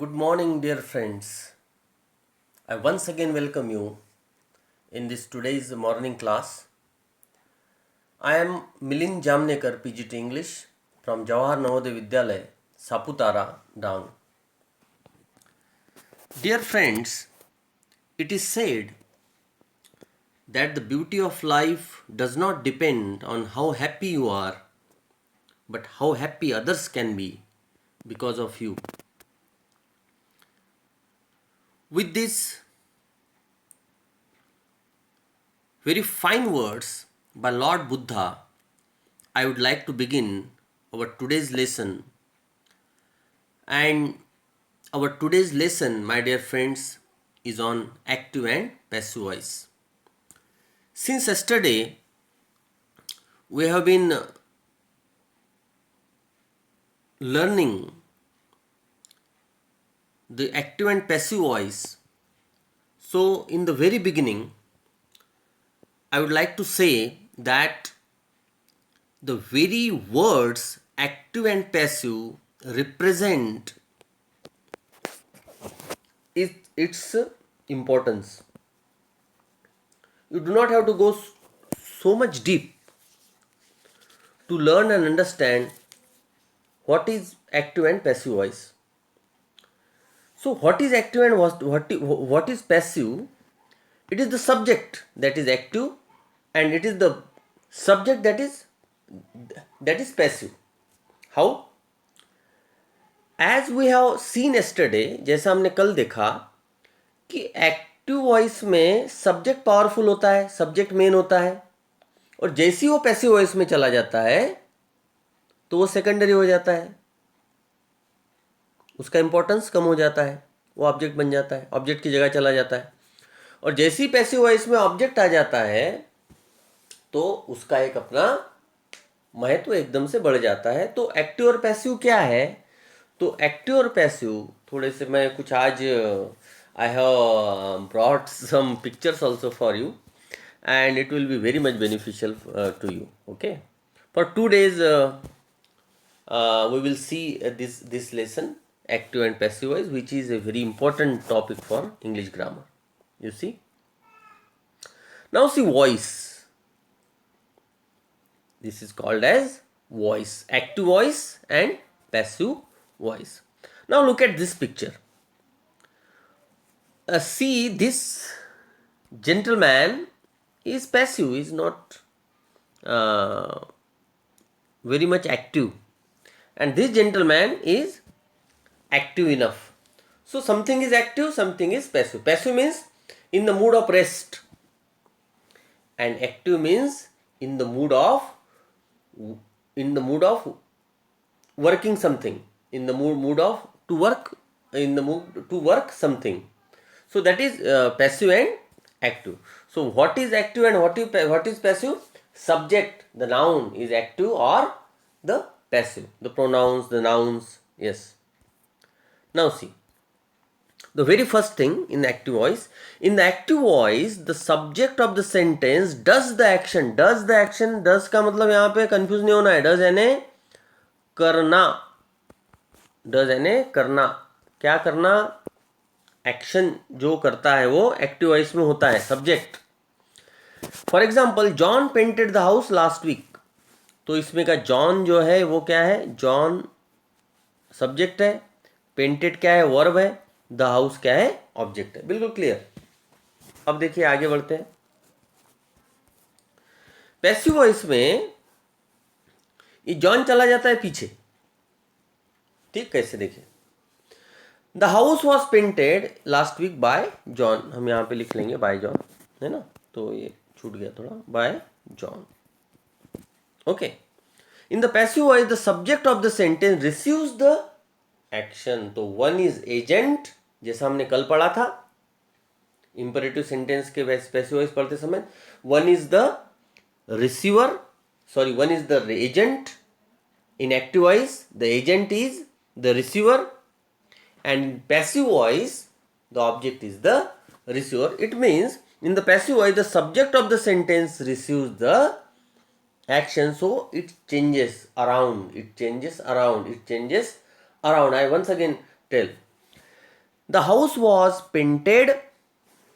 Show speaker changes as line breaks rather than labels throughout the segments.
Good morning, dear friends. I once again welcome you in this today's morning class. I am Milind Jamnekar, PGT English from Jawahar Navodaya Vidyalaya, Saputara, Dang. Dear friends, it is said that the beauty of life does not depend on how happy you are, but how happy others can be because of you. With these very fine words by Lord Buddha, I would like to begin our today's lesson. And our today's lesson, my dear friends, is on active and passive voice. Since yesterday, we have been learning the active and passive voice. So, in the very beginning, I would like to say that the very words active and passive represent its importance. You do not have to go so much deep to learn and understand what is active and passive voice. So, what is active and what is passive? It is the subject that is active, and it is the subject that is passive. How? As we have seen yesterday, जैसा हमने कल देखा कि active voice में subject powerful होता है, subject main होता है, और जैसे ही वो पैसिव वॉइस में चला जाता है तो वो सेकेंडरी हो जाता है, उसका इंपॉर्टेंस कम हो जाता है, वो ऑब्जेक्ट बन जाता है, ऑब्जेक्ट की जगह चला जाता है। और जैसे ही पैसिव वॉइस में ऑब्जेक्ट आ जाता है तो उसका एक अपना महत्व एकदम से बढ़ जाता है। तो एक्टिव और पैसिव क्या है? तो एक्टिव और पैसिव थोड़े से मैं कुछ आज I have brought some pictures also for you and it will be very much beneficial to you. Okay, for 2 days we will see this lesson, active and passive voice, which is a very important topic for English grammar. You see, now see voice. This is called as voice, active voice and passive voice. Now look at this picture. See, this gentleman is passive, is not uh, very much active, and this gentleman is active enough. So something is active, something is passive. Passive means in the mood of rest, and active means in the mood of working something, in the mood of to work, in the mood to work something. So that is passive and active. So what is active and what is passive? Subject, the noun is active or the passive, the pronouns, the nouns. Yes. Now see, the very first thing in the active voice, the subject of the sentence does the action. Does का मतलब यहाँ पे confuse नहीं होना है. does यानी करना, does यानी करना, क्या करना, एक्शन जो करता है वो एक्टिव वॉइस में होता है, subject. For example, John painted the house last week. तो इसमें का जॉन जो है वो क्या है? जॉन सब्जेक्ट है, पेंटेड क्या है? वर्ब है, द हाउस क्या है? ऑब्जेक्ट है. बिल्कुल क्लियर. अब देखिए आगे बढ़ते हैं. पैसिव वॉइस में ये जॉन चला जाता है पीछे. ठीक, कैसे देखिए? The house was painted last week by John. हम यहाँ पे लिख लेंगे बाय जॉन, है ना, तो ये छूट गया थोड़ा, bye John. Okay. In the passive voice the subject of the sentence receives the action. तो वन इज एजेंट, जैसा हमने कल पढ़ा था इंपरेटिव सेंटेंस के पैसिव वॉइस पढ़ते समय. One is the receiver, sorry, one is the agent. In active voice, the agent is the receiver, and in passive voice, the object is the receiver. It means in the passive voice, the subject of the sentence receives the action, so it changes around. I once again tell, the house was painted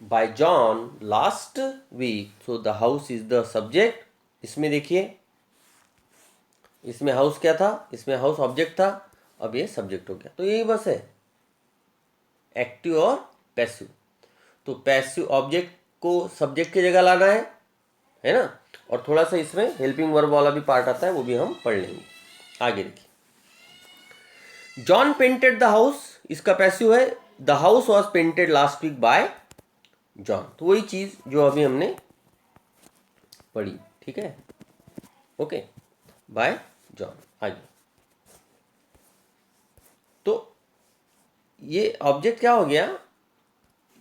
by John last week. So the house is the subject. इसमें देखिए, इसमें house क्या था, इसमें house object था, अब ये subject हो गया. तो यही बस है, एक्टिव और पैसिव. तो पैसिव ऑब्जेक्ट को सब्जेक्ट की जगह लाना है ना. और थोड़ा सा इसमें हेल्पिंग वर्ब वाला भी पार्ट आता है, वो भी हम पढ़ लेंगे. आगे देखिए, जॉन पेंटेड द हाउस, इसका पैसिव है. The house was painted last week by John. तो वही चीज जो अभी हमने पढ़ी. ठीक है, ओके, बाय जॉन. आगे, तो ये ऑब्जेक्ट क्या हो गया,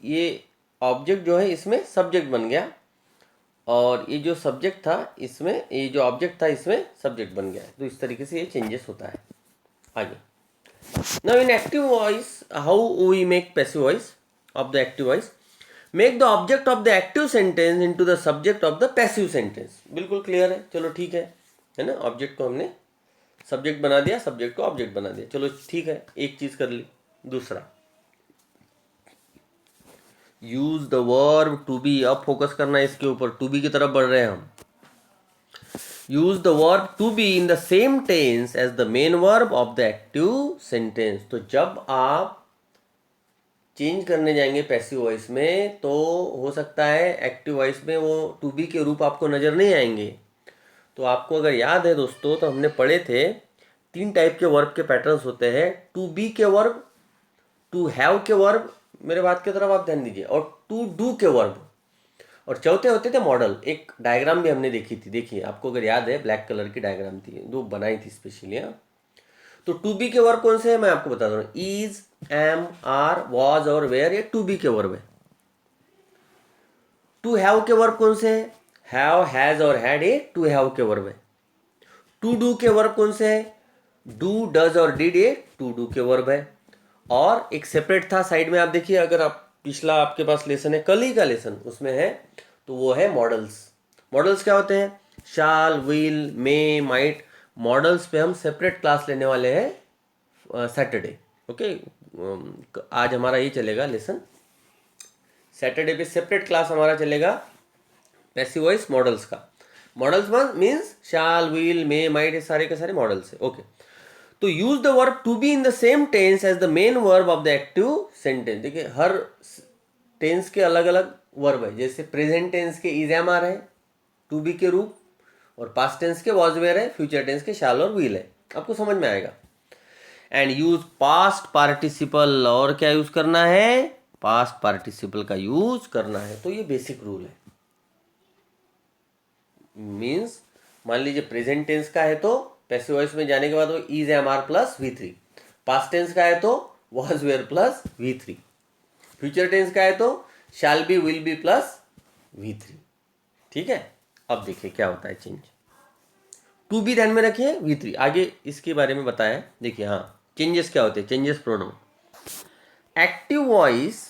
ये ऑब्जेक्ट जो है इसमें सब्जेक्ट बन गया, और ये जो सब्जेक्ट था इसमें, ये जो ऑब्जेक्ट था इसमें सब्जेक्ट बन गया है. तो इस तरीके से ये चेंजेस होता है. आगे, now in active voice how we make passive voice of the active voice. Make the object of the active sentence into the subject of the passive sentence. बिल्कुल क्लियर है, चलो ठीक है ना. ऑब्जेक्ट को हमने सब्जेक्ट बना दिया, सब्जेक्ट को ऑब्जेक्ट बना दिया, चलो ठीक है, एक चीज कर ली. दूसरा, use the verb to be. अब फोकस करना है इसके ऊपर, टू बी की तरफ बढ़ रहे हैं हम. Use the verb to be in the same tense as the main verb of the active sentence. तो जब आप चेंज करने जाएंगे पैसिव वॉइस में, तो हो सकता है एक्टिव वॉइस में वो टू बी के रूप आपको नजर नहीं आएंगे. तो आपको अगर याद है दोस्तों, तो हमने पढ़े थे 3 टाइप के वर्ब के पैटर्न्स होते हैं. टू बी के वर्ब, टू हैव के वर्ब, मेरे बात की तरफ आप ध्यान दीजिए, और टू डू के वर्ब, और चौथे होते थे मॉडल. एक डायग्राम भी हमने देखी थी, देखिए आपको अगर याद है, ब्लैक कलर की डायग्राम थी, दो बनाई थी स्पेशली. तो टू बी के वर्ब कौन से है मैं आपको बता दूं. इज, एम, आर, वॉज और वेयर, ये टू बी के वर्ब है. टू हैव के वर्ब कौन से है, हैव, हैज और हैड, ये टू हैव के वर्ब है. टू डू के वर्ब कौन से है, डू, डज और डिड, ये टू डू के वर्ब है. और एक सेपरेट था साइड में, आप देखिए, अगर आप पिछला आपके पास लेसन है, कल ही का लेसन, उसमें है, तो वो है मॉडल्स. मॉडल्स क्या होते हैं, शाल, विल, मे, माइट. मॉडल्स पे हम सेपरेट क्लास लेने वाले हैं सैटरडे. ओके, आज हमारा ये चलेगा लेसन. सैटरडे पे सेपरेट क्लास हमारा चलेगा पैसिव वॉइस मॉडल्स का. Modals means shall, will, may, might, ये सारे के सारे मॉडल्स है. ओके, तो use the verb to be in the same tense as the main verb of the active sentence. देखिए, हर टेंस के अलग अलग वर्ब है. जैसे प्रेजेंट टेंस के इज, एम, आर है टू बी के रूप, और पास्ट टेंस के वॉज, वेयर है, फ्यूचर टेंस के शाल और विल है. आपको समझ में आएगा. एंड यूज पास्ट पार्टिसिपल, और क्या यूज करना है, पास्ट पार्टिसिपल का यूज करना है. तो ये बेसिक रूल है. मीन्स मान लीजिए प्रेजेंट टेंस का है तो पैसिव वॉइस में जाने के बाद वो is, am, are plus V3. Past tense का है तो was, were plus V3. Future tense का है तो shall be, will be plus V3. ठीक है, अब देखिए क्या होता है चेंज. टू बी ध्यान में रखिए, V3 आगे इसके बारे में बताया. देखिए, हाँ, चेंजेस क्या होते हैं, changes pronoun. Active voice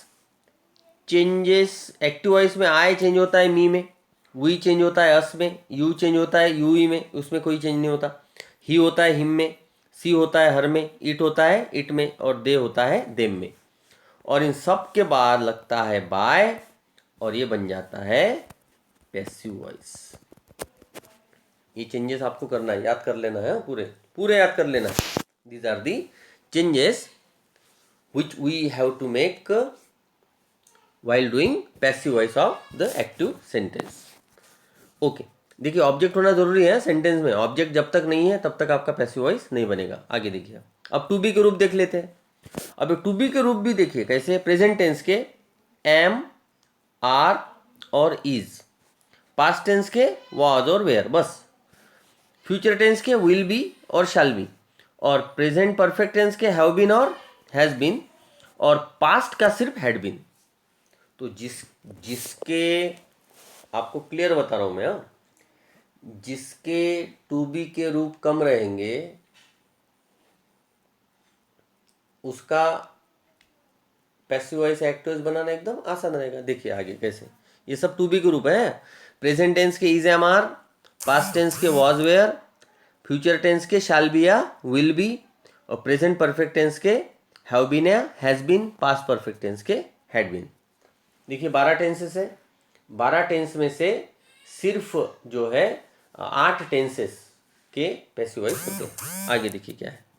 changes, active voice में आई चेंज होता है मी में, वी चेंज होता है अस में, यू चेंज होता है यू ई में, उसमें कोई चेंज नहीं होता. ही होता है हिम में, सी होता है हर में, इट होता है इट में, और दे होता है देम में. और इन सब के बाद लगता है बाय, और ये बन जाता है पैसिव वॉइस. ये चेंजेस आपको करना है, याद कर लेना है, पूरे पूरे याद कर लेना. These are the changes which we have to make while doing passive voice of the active sentence. Okay, देखिए ऑब्जेक्ट होना जरूरी है सेंटेंस में. ऑब्जेक्ट जब तक नहीं है तब तक आपका पैसिव वॉइस नहीं बनेगा. आगे देखिए, अब टू बी के रूप देख लेते हैं. अब टू बी के रूप भी देखिए कैसे. प्रेजेंट टेंस के एम, आर और इज. पास्ट टेंस के वॉज और वेयर, बस. फ्यूचर टेंस के विल बी और शैल बी, और प्रेजेंट परफेक्ट टेंस के हैव बीन और हैज बीन, और पास्ट का सिर्फ हैड बीन. तो जिसके आपको क्लियर बता रहा हूं मैं, जिसके टू बी के रूप कम रहेंगे उसका पैसिव वॉइस एक्टिव वॉइस बनाना एकदम आसान रहेगा. देखिए आगे कैसे. ये सब टू बी के रूप है. प्रेजेंट टेंस के is, am, are, past tense के वॉज, वेयर, फ्यूचर टेंस के शैल बी या विल बी, और प्रेजेंट परफेक्ट टेंस के हैव बीन या has been past perfect tense के हैड बीन। देखिए 12 टेंसेस है, 12 टेंस में से सिर्फ जो है 8 टेंसेस के पैसिव वॉइस होते हैं। आगे देखिए क्या है।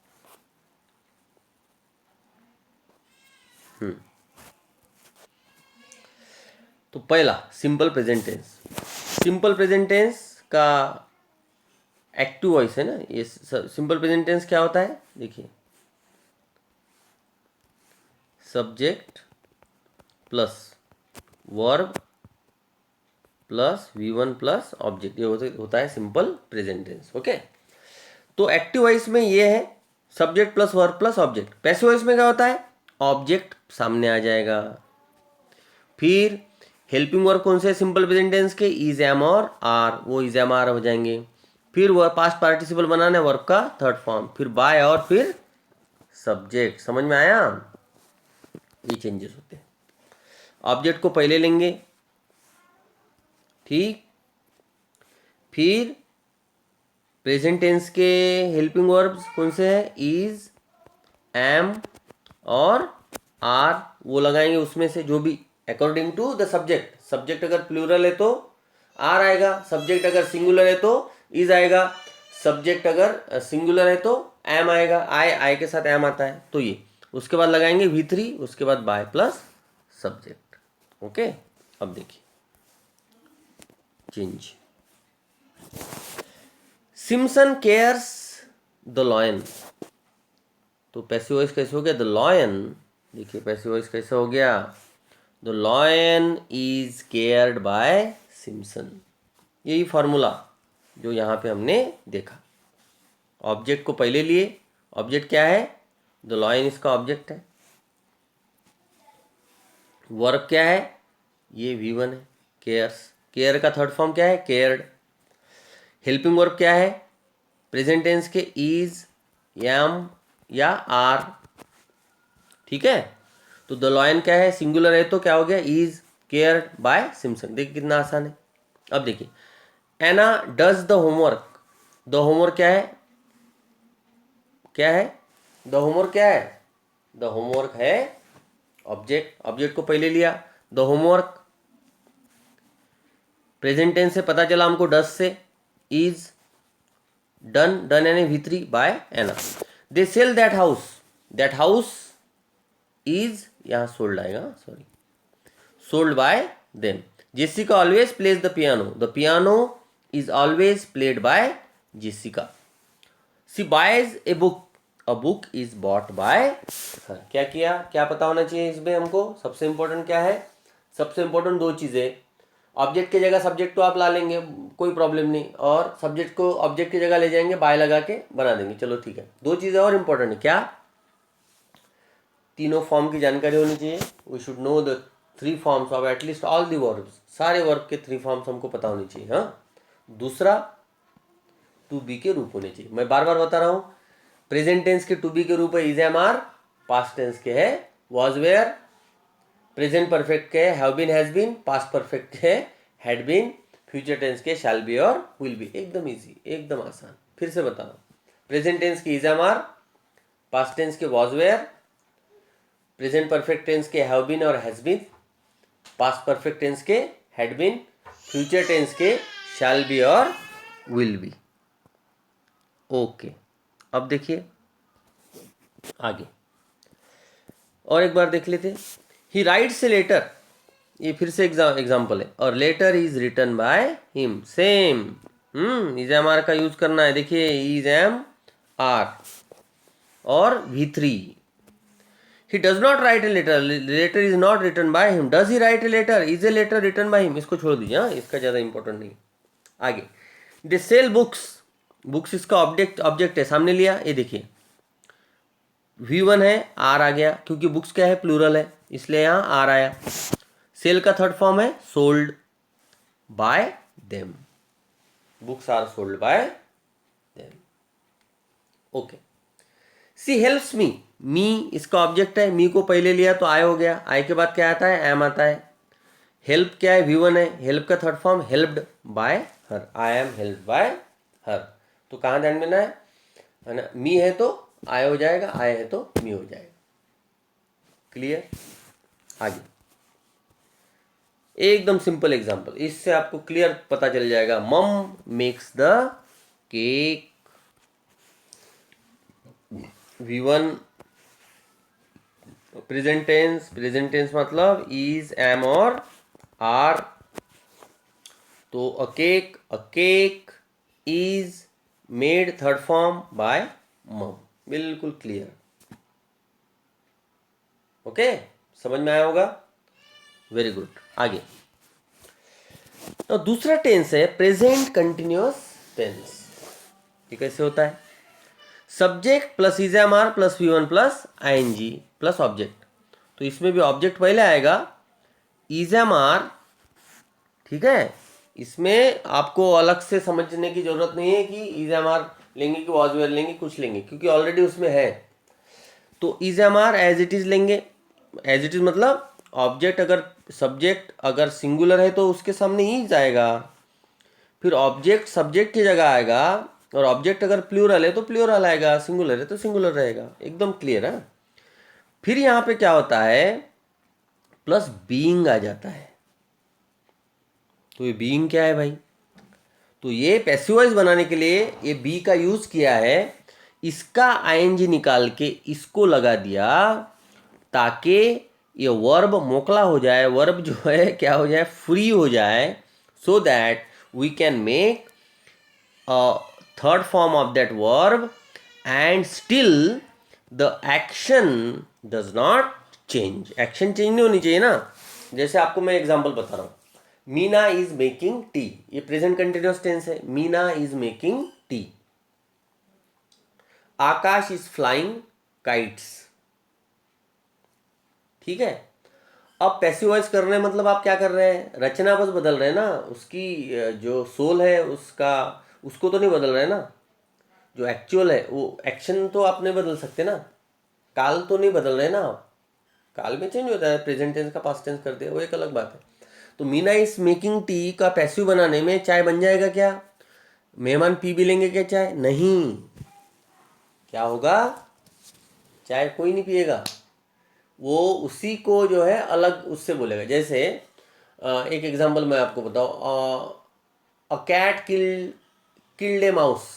तो पहला simple present tense. Simple present tense का एक्टिव वॉइस है ना, ये सिंपल प्रेजेंट टेंस क्या होता है देखिए, subject plus verb plus V1 plus object, ये होता है सिंपल प्रेजेंट टेंस। ओके, तो एक्टिव वॉइस में ये है subject plus verb plus object. Passive voice में क्या होता है, ऑब्जेक्ट सामने आ जाएगा, फिर हेल्पिंग वर्ब कौन से सिंपल प्रेजेंट टेंस के, इज एम और आर, वो इज एम आर हो जाएंगे। फिर वह पास्ट पार्टिसिपल बनाना है वर्ब का थर्ड फॉर्म, फिर बाय और फिर सब्जेक्ट। समझ में आया, ये चेंजेस होते हैं। ऑब्जेक्ट को पहले लेंगे, ठीक, फिर प्रेजेंट टेंस के हेल्पिंग वर्ब्स कौन से हैं, इज एम और आर, वो लगाएंगे उसमें से जो भी according to the subject. Subject अगर प्लूरल है तो आर आएगा, सब्जेक्ट अगर सिंगुलर है तो इज आएगा, सब्जेक्ट अगर सिंगुलर है तो एम आएगा, आई के साथ एम आता है तो ये। उसके बाद लगाएंगे V3, उसके बाद बाय प्लस सब्जेक्ट। ओके, अब देखिए change. Simson cares the lion, तो पैसिव वॉइस कैसे हो गया, द लॉयन। देखिए पैसिव वॉइस कैसे हो गया, the lion is cared by Simson. यही फॉर्मूला जो यहाँ पे हमने देखा। ऑब्जेक्ट को पहले लिए, ऑब्जेक्ट क्या है, द लॉयन इसका ऑब्जेक्ट है। वर्ब क्या है, ये V1 है, केयर्स। केयर का थर्ड फॉर्म क्या है, केयर्ड। हेल्पिंग वर्ब क्या है, प्रेजेंट टेंस के इज, एम या आर, ठीक है। तो द लॉयन क्या है, सिंगुलर है तो क्या हो गया, इज केयर्ड बाय सिम्सन। देखिए कितना आसान है। अब देखिए, Ana does the homework. The homework क्या है, क्या है, द होमवर्क क्या है, द होमवर्क है ऑब्जेक्ट। ऑब्जेक्ट को पहले लिया, द होमवर्क। प्रेजेंट टेंस से पता चला हमको डज से, इज, डन, डन यानी V3 by Anna. They sell that house, that house is, यहाँ सोल्ड आएगा, sorry, sold by them. Jessica always plays the piano, the piano is always played by Jessica. She buys a book, a book is bought by her. क्या किया, क्या पता होना चाहिए इसमें हमको, सबसे इंपॉर्टेंट क्या है, सबसे इंपॉर्टेंट दो चीजें। ऑब्जेक्ट की जगह सब्जेक्ट तो आप ला लेंगे, कोई प्रॉब्लम नहीं, और सब्जेक्ट को ऑब्जेक्ट की जगह ले जाएंगे, बाय लगा के बना देंगे, चलो ठीक है। दो चीजें और इंपॉर्टेंट है, क्या, तीनों फॉर्म की जानकारी होनी चाहिए। We should know the 3 forms of at least all the verbs, सारे वर्ब के 3 फॉर्म्स हमको पता होनी चाहिए। हाँ, दूसरा टू बी के रूप होने चाहिए। मैं बार बार बता रहा हूँ, प्रेजेंट टेंस के टू बी के रूप है is am are, past tense के है वॉज वेयर, प्रेजेंट परफेक्ट के है have been has been, past perfect के है हैड बीन, फ्यूचर टेंस के शैल बी और विल बी। एकदम इजी, एकदम आसान। फिर से बता रहा हूँ, प्रेजेंट टेंस के is am are, past tense के was were, present perfect tense के हैव बीन और has been, past perfect tense के हैड बीन, फ्यूचर टेंस के शैल बी और विल बी। ओके, अब देखिए आगे और एक बार देख लेते। ही राइट्स ए लेटर, ये फिर से एग्जाम्पल है, और letter is written by him. Same, is am are का यूज करना है। देखिए इज एम आर और V3। He does not write a letter, letter is not written by him. Does he write a letter, is a letter written by him? इसको छोड़ दीजिए, हाँ, इसका ज़्यादा इंपॉर्टेंट नहीं। आगे, they sell books, बुक्स इसका ऑब्जेक्ट है, सामने लिया, ये देखिए V1 है, R आ गया, क्योंकि बुक्स क्या है, प्लूरल है, इसलिए यहाँ R आया। सेल का थर्ड फॉर्म है sold by them, books are sold by them. Okay, she helps me, me इसका ऑब्जेक्ट है, मी को पहले लिया तो आई हो गया, आई के बाद क्या आता है, एम आता है। हेल्प क्या है, V1 है, हेल्प का third form helped bye her, I am help by हर। तो कहाँ ध्यान देना है ना, मी है तो आई हो जाएगा, आई है तो मी हो जाएगा। क्लियर? आगे एकदम सिंपल एग्जांपल, इससे आपको क्लियर पता चल जाएगा। Mum makes the cake. V1 present tense, present tense मतलब इज, एम और आर। तो a cake is made third form by mum. बिल्कुल क्लियर। ओके, समझ में आया होगा? Very good. आगे तो दूसरा टेंस है प्रेजेंट कंटिन्यूअस टेंस। ये कैसे होता है? Subject plus is am are plus V1 plus ING plus object. तो इसमें भी ऑब्जेक्ट पहले आएगा, इज एम आर, ठीक है। इसमें आपको अलग से समझने की जरूरत नहीं है कि इज एम आर लेंगे कि वॉज वेयर लेंगे, कुछ लेंगे, क्योंकि ऑलरेडी उसमें है। तो is am are as it is लेंगे। एज इट इज मतलब ऑब्जेक्ट अगर, सब्जेक्ट अगर सिंगुलर है तो उसके सामने इज आएगा, फिर ऑब्जेक्ट सब्जेक्ट की जगह आएगा, और ऑब्जेक्ट अगर प्लूरल है तो प्लूरल आएगा, सिंगुलर है तो सिंगुलर रहेगा। एकदम क्लियर है। फिर यहाँ पे क्या होता है, प्लस बीइंग आ जाता है। तो ये बीइंग क्या है भाई? तो ये पैसिव वॉइस बनाने के लिए ये बी का यूज किया है। इसका ING निकाल के इसको लगा दिया ताकि ये वर्ब मोकला हो जाए, वर्ब जो है क्या हो जाए, फ्री हो जाए, so that we can make a third form of that verb and still the action does not change। Action change नहीं होनी चाहिए ना। जैसे आपको मैं एग्जांपल बता रहा हूँ, मीना इज मेकिंग टी, ये प्रेजेंट कंटिन्यूअस टेंस है। Meena is making tea. Akash is flying kites, ठीक है। अब पैसिव वॉइस कर रहे हैं मतलब आप क्या कर रहे हैं, रचना बस बदल रहे हैं ना, उसकी जो सोल है उसका, उसको तो नहीं बदल रहे हैं ना। जो एक्चुअल है वो एक्शन तो आप नहीं बदल सकते ना, काल तो नहीं बदल रहे ना आप। काल में चेंज होता है, प्रेजेंट टेंस का पास्ट टेंस कर दिया, वो एक अलग बात है। तो मीना इज मेकिंग टी का पैसिव बनाने में चाय बन जाएगा क्या? मेहमान पी भी लेंगे क्या चाय? नहीं। क्या होगा? चाय कोई नहीं पिएगा, वो उसी को जो है अलग उससे बोलेगा। जैसे एक एग्जांपल मैं आपको बताऊं, a cat killed a mouse,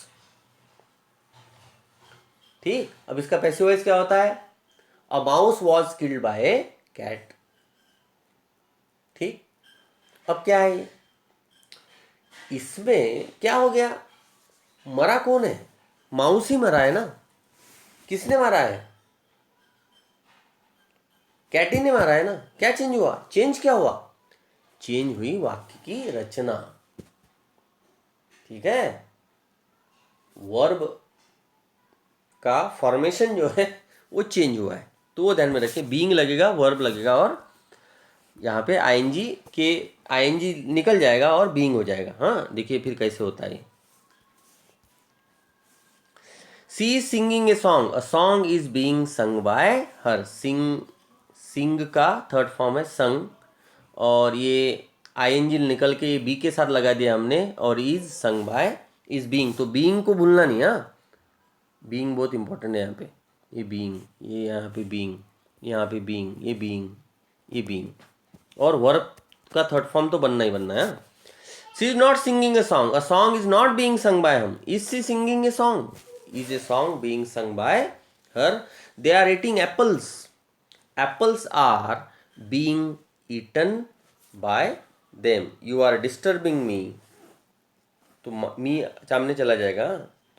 ठीक। अब इसका पैसिव वॉइस क्या होता है, a mouse was killed by a cat, ठीक। अब क्या है, इसमें क्या हो गया, मरा कौन है? माउस ही मरा है ना। किसने मारा है? कैटी ने मारा है ना। क्या चेंज हुआ? चेंज क्या हुआ? चेंज हुई वाक्य की रचना, ठीक है। वर्ब का फॉर्मेशन जो है वो चेंज हुआ है, तो वो ध्यान में रखिए। बीइंग लगेगा, वर्ब लगेगा, और यहाँ पे ING निकल जाएगा और बीइंग हो जाएगा। हाँ देखिए फिर कैसे होता है। She is singing a song, a song is being sung by her. Sing का थर्ड फॉर्म है संग, और ये ING निकल के ये बी के साथ लगा दिया हमने, और is sung by is being. तो बीइंग को भूलना नहीं, हाँ। बीइंग बहुत इंपॉर्टेंट है यहाँ पे। ये बीइंग, ये यहाँ पे बीइंग, यहाँ पे बीइंग, ये बीइंग, ये बीइंग, और वर्ब का थर्ड फॉर्म तो बनना ही बनना है। She is not singing a song is not being sung by him. Is she singing a song? Is a song being sung by her. They are eating apples, apples are being eaten by them. You are disturbing me, तो मी सामने चला जाएगा,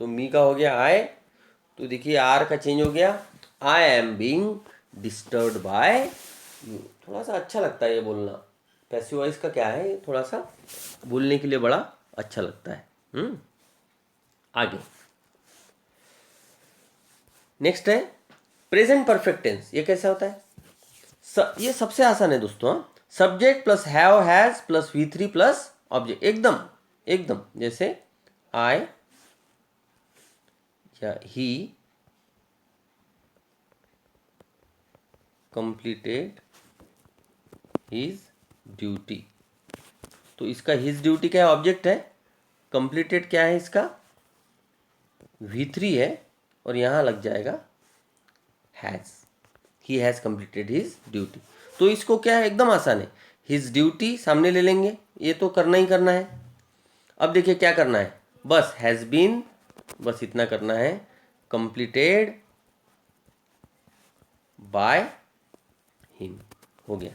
तो मी का हो गया आई। तो देखिए आर का चेंज हो गया, I am being disturbed by you. थोड़ा सा अच्छा लगता है ये बोलना। पैसिव वॉइस का क्या है, थोड़ा सा बोलने के लिए बड़ा अच्छा लगता है। आगे नेक्स्ट है प्रेजेंट परफेक्ट टेंस। ये कैसा होता है? ये सबसे आसान है दोस्तों। Subject plus have has plus V3 plus object. एकदम एकदम जैसे आई या ही कंप्लीटेड हिज ड्यूटी। तो इसका हिज ड्यूटी क्या है? ऑब्जेक्ट है। कंप्लीटेड क्या है इसका? V3 है, और यहां लग जाएगा has. He has completed his duty. तो इसको क्या है, एकदम आसान है, हिज ड्यूटी सामने ले लेंगे, ये तो करना ही करना है। अब देखिए क्या करना है, बस हैज़ बीन, बस इतना करना है, कंप्लीटेड बाय हिम, हो गया।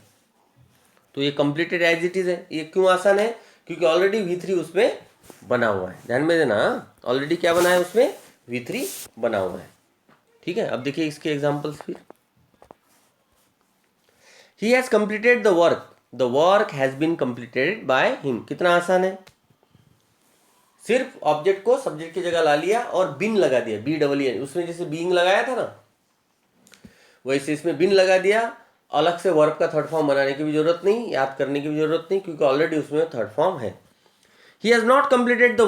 तो ये कंप्लीटेड एज इट इज है। ये क्यों आसान है, क्योंकि ऑलरेडी V3 उसमें बना हुआ है, ध्यान में देना, ऑलरेडी क्या बना है उसमें, V3 बना हुआ है। ठीक है, अब देखिए इसके एग्जांपल्स फिर। He has completed the work has been completed by him, कितना आसान है, सिर्फ ऑब्जेक्ट को सब्जेक्ट की जगह ला लिया और बिन लगा दिया, BEE, उसमें जैसे बीइंग लगाया था ना, वैसे इसमें बिन लगा दिया, अलग से वर्ब का थर्ड फॉर्म बनाने की भी जरूरत नहीं, याद करने की भी जरूरत नहीं, क्योंकि ऑलरेडी उसमें थर्ड फॉर्म है। He has not completed the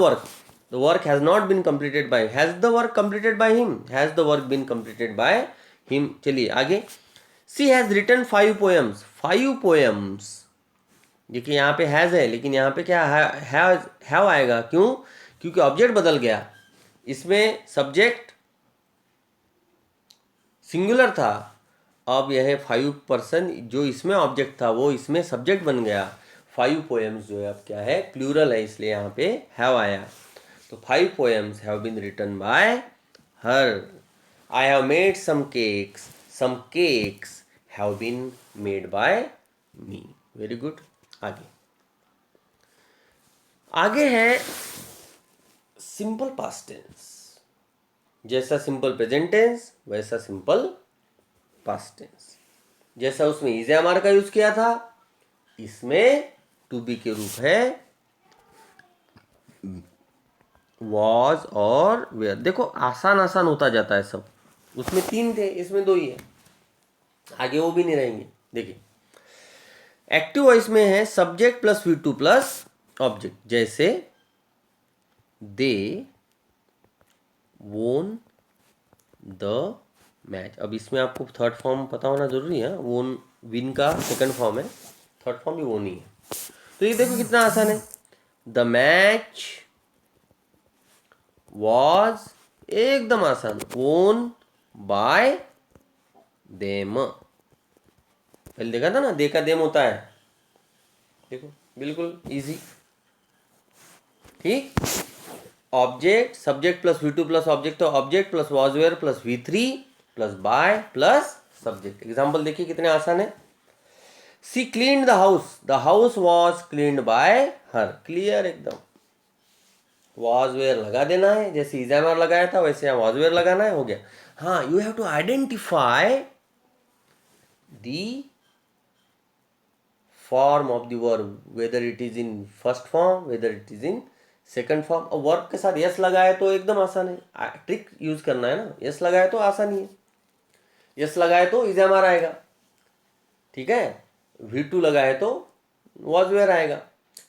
work has not been completed by, has the work completed by him, has the work been completed by him. चलिए आगे, she has written 5 poems, 5 poems, देखिए यहाँ पे has है, लेकिन यहाँ पे क्या हैव आएगा, क्यों, क्योंकि ऑब्जेक्ट बदल गया, इसमें सब्जेक्ट सिंगुलर था, अब यह 5% जो इसमें ऑब्जेक्ट था वो इसमें सब्जेक्ट बन गया, 5 पोएम्स जो है अब क्या है, प्लूरल है, इसलिए यहाँ पे हैव आया। तो 5 poems have been written by her. I have made some cakes have been made by me. Very good. आगे है सिंपल पास्ट टेंस, जैसा सिंपल प्रेजेंट टेंस वैसा सिंपल पास्ट टेंस। जैसा उसमें इज एम आर का use किया था, इसमें टू बी के रूप है वॉज और वेयर। देखो आसान आसान होता जाता है सब, उसमें 3 थे, इसमें 2 ही है, आगे वो भी नहीं रहेंगे। देखिए एक्टिव वॉइस में है subject plus V2 plus object, जैसे दे वोन द मैच। अब इसमें आपको थर्ड फॉर्म पता होना जरूरी है, वोन विन का सेकंड फॉर्म है, थर्ड फॉर्म भी वोन ही है। तो ये देखो कितना आसान है, द मैच वॉज, एकदम आसान, वोन बाय देम। पहले देखा था ना, दे का देम होता है, देखो बिल्कुल इजी। ठीक, object subject plus V2 plus object, तो object plus was were plus V3 plus by plus subject. Example देखिए कितने आसान है, she cleaned the house was cleaned by her, clear एकदम। वॉज वेयर लगा देना है, जैसे इजामर लगाया था वैसे यहाँ वॉज वेयर लगाना है, हो गया। हाँ, you have to identify the form of the verb, whether it is in first form whether it is in second form. और वर्ब के साथ यस लगाए तो एकदम आसान है, ट्रिक यूज करना है ना, यस लगाए तो आसान ही है, यस लगाए तो इजामर आएगा, ठीक है, V2 लगाए तो वॉज वेयर आएगा,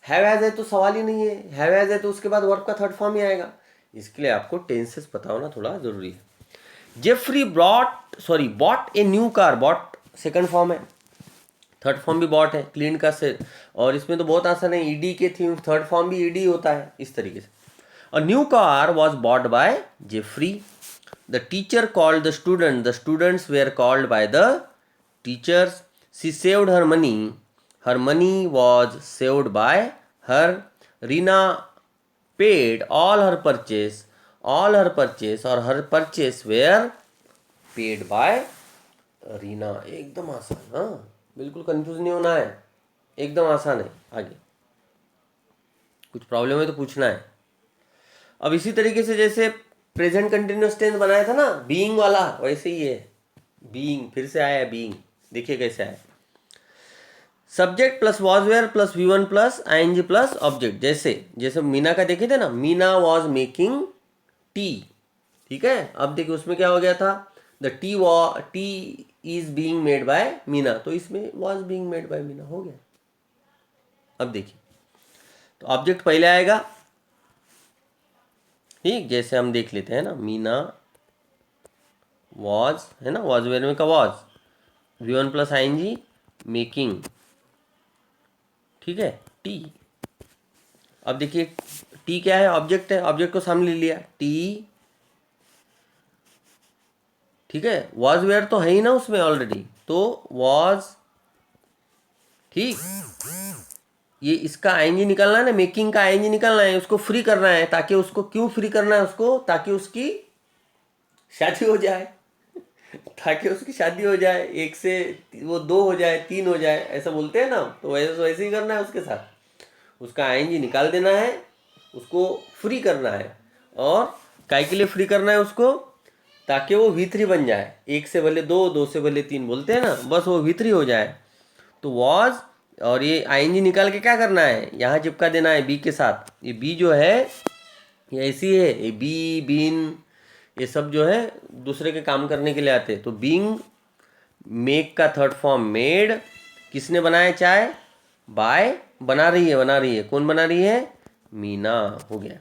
हैव हैज है तो सवाल ही नहीं है, हैव हैज है तो उसके बाद वर्ब का थर्ड फॉर्म ही आएगा। इसके लिए आपको टेंसेस पता होना थोड़ा जरूरी है। Jeffrey bought a new car, bought second form है, थर्ड फॉर्म भी बॉट है, क्लीन का से, और इसमें तो बहुत आसान है, ईडी के थी, थर्ड फॉर्म भी ईडी होता है, इस तरीके से। A new car was bought by Jeffrey, the teacher called the students were called by the teachers, she saved her money was saved by her, Rina paid all her purchase or her purchase were paid by Reena. एकदम आसान, हाँ बिल्कुल confuse नहीं होना है, एकदम आसान है। आगे कुछ प्रॉब्लम है तो पूछना है। अब इसी तरीके से जैसे प्रेजेंट कंटिन्यूअस टेंस बनाया था ना बीइंग वाला, वैसे ही है, बीइंग फिर से आया है, बीइंग देखिए कैसे आया, subject plus was were plus V1 plus ING plus object. जैसे मीना का देखे थे ना, मीना वॉज मेकिंग टी, ठीक है, अब देखिए उसमें क्या हो गया था, the T is being made by Meena, तो इसमें was being made by Meena हो गया। अब देखिए तो ऑब्जेक्ट पहले आएगा, ठीक, जैसे हम देख लेते हैं ना, मीना वॉज है ना, वॉज वेयर में का was, V1 plus ING making, ठीक है, टी। अब देखिए टी क्या है, ऑब्जेक्ट है, ऑब्जेक्ट को सामने ले लिया, टी, ठीक है, वॉज वेयर तो है ही ना उसमें ऑलरेडी, तो वॉज, ठीक। ये इसका आईएनजी निकालना है ना, मेकिंग का आईएनजी निकालना है, उसको फ्री करना है, ताकि उसको, क्यों फ्री करना है उसको, ताकि उसकी शादी हो जाए, ताकि उसकी शादी हो जाए, एक से वो दो हो जाए, तीन हो जाए, ऐसा बोलते हैं ना, तो वैसे ही करना है उसके साथ, उसका आईएनजी निकाल देना है, उसको फ्री करना है। और काय के लिए फ्री करना है उसको, ताकि वो V3 बन जाए, एक से भले दो, दो से भले तीन, बोलते हैं ना, बस वो V3 हो जाए। तो वॉज, और ये आईएनजी निकाल के क्या करना है, यहाँ चिपका देना है बी के साथ। ये बी जो है ये ऐसी है, ये बी, बीन, ये सब जो है दूसरे के काम करने के लिए आते हैं। तो बीइंग, मेक का थर्ड फॉर्म मेड, किसने बनाया चाय, बाय, बना रही है, कौन बना रही है, मीना, हो गया,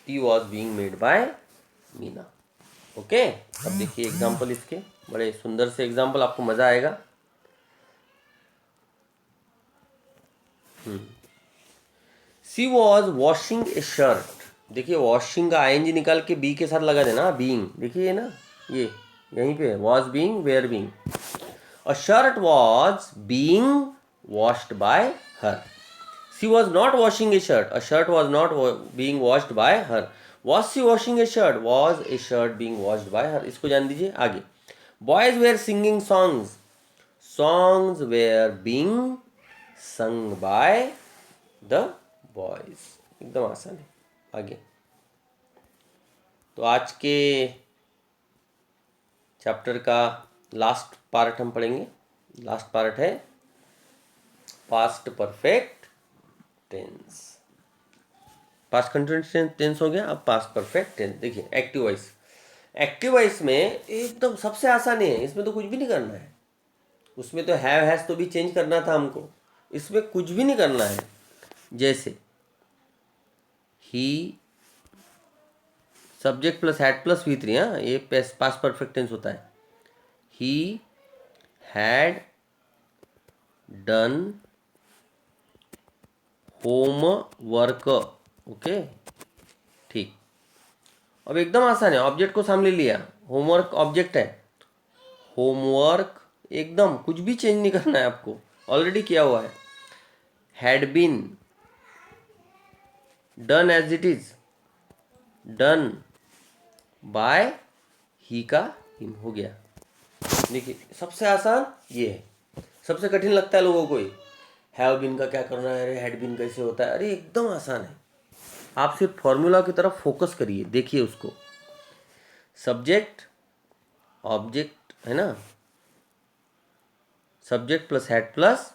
T was being made by Meena. Okay, अब देखिए एग्जाम्पल इसके, बड़े सुंदर से एग्जाम्पल, आपको मजा आएगा। सी वॉज वॉशिंग ए शर्ट, देखिए वॉशिंग का आईएनजी निकाल के बी के साथ लगा देना, बीइंग, देखिए ना, ये यहीं पे was being, were being. A shirt was being washed by her, she was not washing a shirt, a shirt was not being washed by her, was she washing a shirt, was a shirt being washed by her. इसको जान दीजिए आगे। Boys were singing songs, songs were being sung by the boys, एकदम आसान है। आगे, तो आज के चैप्टर का लास्ट पार्ट हम पढ़ेंगे। लास्ट पार्ट है past perfect tense. Past continuous tense हो गया, अब पास्ट परफेक्ट टेंस। देखिए एक्टिव वॉइस, एक्टिव वॉइस में एकदम सबसे आसान है, इसमें तो कुछ भी नहीं करना है। उसमें तो हैव हैज तो भी चेंज करना था हमको, इसमें कुछ भी नहीं करना है। जैसे ही, subject plus had plus V3, हाँ, ये पास्ट परफेक्ट टेंस होता है। He had done homework, okay, ठीक। अब एकदम आसान है, ऑब्जेक्ट को सामने लिया, होमवर्क ऑब्जेक्ट है, होमवर्क, एकदम कुछ भी चेंज नहीं करना है आपको, ऑलरेडी किया हुआ है। Had been, done as it is, done by he का हिम, हो गया। देखिए सबसे आसान ये है, सबसे कठिन लगता है लोगों को ही, हैव बीन का क्या करना है, अरे हैड बीन कैसे होता है, अरे एकदम आसान है। आप सिर्फ फॉर्मूला की तरफ फोकस करिए, देखिए उसको, सब्जेक्ट ऑब्जेक्ट है ना, subject plus had plus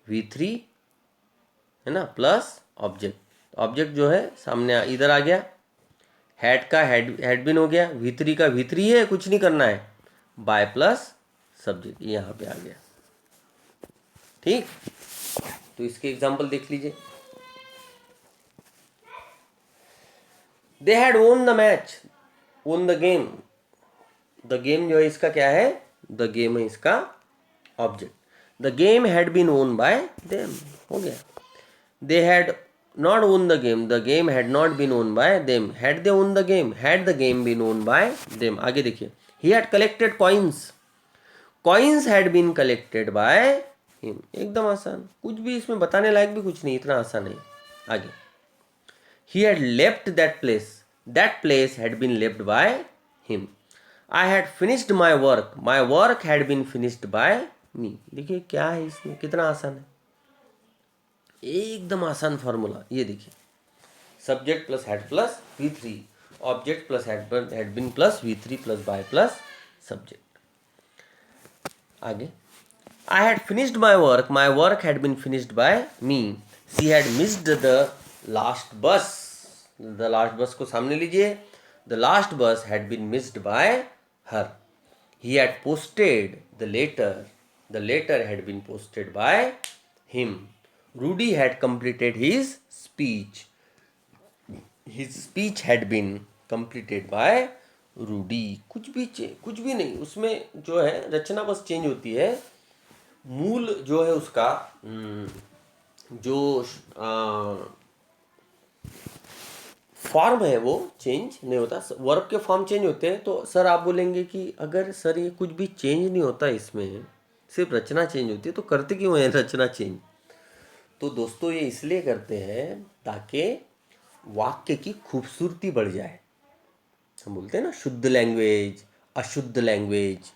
V3 है ना, प्लस ऑब्जेक्ट, ऑब्जेक्ट जो है सामने इधर आ गया, हैड का हैड बीन हो गया, V3 का V3 है, कुछ नहीं करना है, बाय प्लस सब्जेक्ट यहाँ पे आ गया, ठीक। तो इसके एग्जाम्पल देख लीजिए। They had won the match, won the game, the game जो है इसका क्या है, द गेम है इसका object, the game had been won by them, हो गया। They had not won the game had not been won by them, had they won the game, had the game been won by them. आगे देखिए, he had collected coins, coins had been collected by him, एकदम आसान, कुछ भी इसमें बताने लायक भी कुछ नहीं, इतना आसान है। आगे, he had left that place had been left by him, I had finished my work had been finished by me। देखिए क्या है इसमें, कितना आसान है, एकदम आसान फॉर्मूला। ये देखिए, subject plus had plus V3, object plus had been plus V3 plus by plus subject. आगे, I had finished my work had been finished by me, she had missed the last bus, the last bus को सामने लीजिए, the last bus had been missed by her, he had posted the letter had been posted by him, Rudy had completed his speech had been completed by Rudy। कुछ भी नहीं उसमें, जो है रचना बस चेंज होती है, मूल जो है उसका जो फॉर्म है वो चेंज नहीं होता, वर्ब के फॉर्म चेंज होते हैं। तो सर आप बोलेंगे कि अगर सर ये कुछ भी चेंज नहीं होता इसमें, सिर्फ रचना चेंज होती है, तो करते क्यों है रचना चेंज? तो दोस्तों ये इसलिए करते हैं ताकि वाक्य की खूबसूरती बढ़ जाए। हम बोलते हैं ना शुद्ध लैंग्वेज, अशुद्ध लैंग्वेज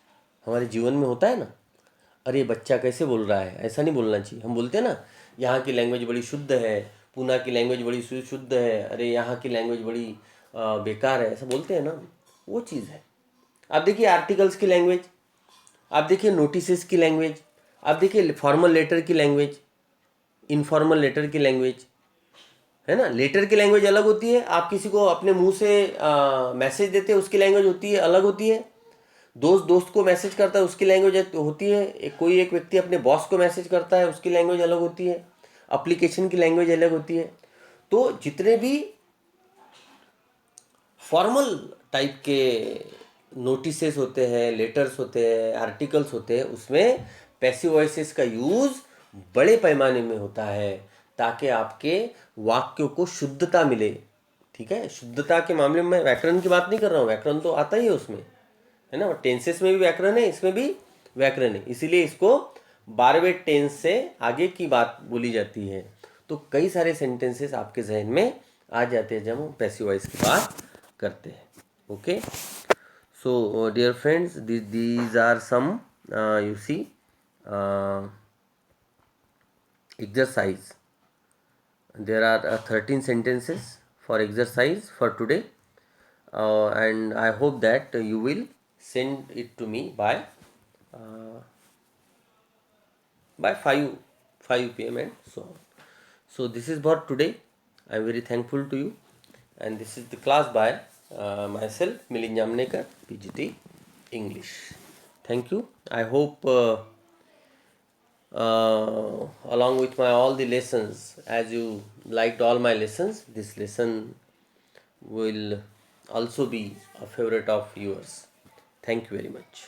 हमारे जीवन में होता है ना। अरे बच्चा कैसे बोल रहा है, ऐसा नहीं बोलना चाहिए। हम बोलते हैं ना यहाँ की लैंग्वेज बड़ी शुद्ध है, पूना की लैंग्वेज बड़ी शुद्ध है, अरे यहाँ की लैंग्वेज बड़ी बेकार है, ऐसा बोलते हैं ना। वो चीज़ है। आप देखिए आर्टिकल्स की लैंग्वेज, आप देखिए नोटिसेस की लैंग्वेज, आप देखिए फॉर्मल लेटर की लैंग्वेज, इनफॉर्मल लेटर की लैंग्वेज, है ना। लेटर की लैंग्वेज अलग होती है, आप किसी को अपने मुंह से मैसेज देते हैं उसकी लैंग्वेज होती है, अलग होती है। दोस्त दोस्त को मैसेज करता है उसकी लैंग्वेज होती है। कोई एक व्यक्ति अपने बॉस को मैसेज करता है उसकी लैंग्वेज अलग होती है। एप्लीकेशन की लैंग्वेज अलग होती है। तो जितने भी फॉर्मल टाइप के नोटिसेस होते हैं, लेटर्स होते हैं, आर्टिकल्स होते हैं, उसमें पैसिव वॉइसेस का यूज़ बड़े पैमाने में होता है ताकि आपके वाक्यों को शुद्धता मिले। ठीक है, शुद्धता के मामले में मैं व्याकरण की बात नहीं कर रहा हूँ, व्याकरण तो आता ही है उसमें, है ना। टेंसेस में भी व्याकरण है, इसमें भी व्याकरण है, इसीलिए इसको 12वें टेंस से आगे की बात बोली जाती है। तो कई सारे सेंटेंसेस आपके जहन में आ जाते हैं जब हम पैसिव वॉइस की बात करते हैं। Okay, so dear friends, these are some you see exercise. There are 13 sentences for exercise for today, and I hope that you will send it to me by 5 p.m. and so on. So this is for today. I am very thankful to you, and this is the class by myself, Milind Jamnekar, PGT English. Thank you. I hope along with my all the lessons, as you liked all my lessons, this lesson will also be a favorite of yours. Thank you very much.